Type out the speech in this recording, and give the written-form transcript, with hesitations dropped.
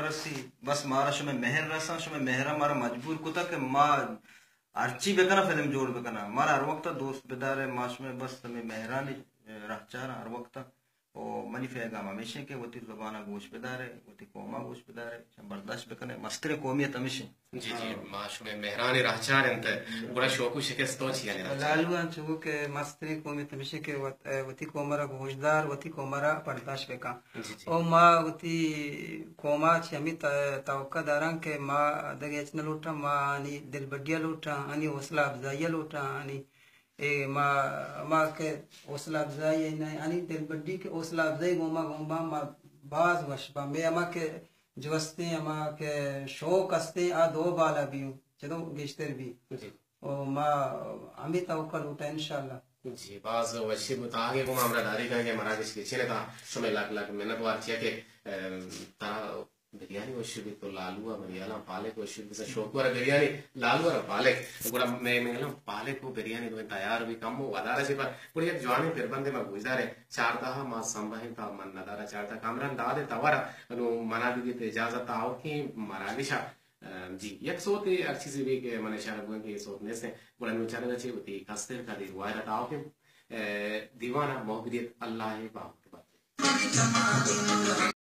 رسی بس مارا شما مہر رسا شما مہرہ مارا مجبور کتا کہ ما ارچی بکنا فلم جوڑ بکنا مارا ہر وقت دوست بدارے ما شما بس تمہیں مہرانی رہ چارا ہر وقت او منی فیگام ہمیشہ کہ وہ تی زبانہ گوش بدارے وہ تی قومہ گوش بدارے برداشت بکنے مستر قومیت ہمیشہ جی جی ما شما مہرانی رہ چار انت بڑا شوقو شکستو چیا نہیں لالوان چگو کہ مستری قومیت ہمیشہ کہ وہ تی قومرہ گوشدار وہ تی قومرہ برداشت بکا او ما وہ تی قومہ چی ہمیں توقع داران کہ ما دگی اچنا لوٹا ما آنی دل بڑیا لوٹا آنی حوصلہ افزائی لوٹا آنی ما کہ حوصلہ افزائی آنی دل بڑی کہ حوصلہ افزائی گوما ما باز وشبا میں اما کہ جوستے اما کہ شوق استے آ دو بالا بھی ہوں چلو گشتر بھی ما ہمیں توقع لوٹا انشاءاللہ جی باز وشی متاگے کو ہمارا داری کہیں کہ مراکش کے چھنے تھا شمیں لگ محنت وارچیا کہ تارا بریانی وشی بھی تو لالوہ مریالا پالک وشی بھی شوق وارا بریانی لالوہ پالک گوڑا میں پالک کو بریانی دو تیار بھی کم ہو ادارہ سے پر گوڑا یک جوانی پھر بندے میں گوشدار ہے چارتا ما سنبھہیں تا من ندارہ چارتا کامران دادے تاورا منا بھی اجازت آؤ کہ مراکشا جی یک صوت اچھی سی بھی کہ من اشارہ بوئیں کہ یہ صوت نیسے گوڑا نوچارے گا چھے ہوتی کستر کا دی روایت آؤ کہ دیوانہ محبیت اللہ باپ کے بات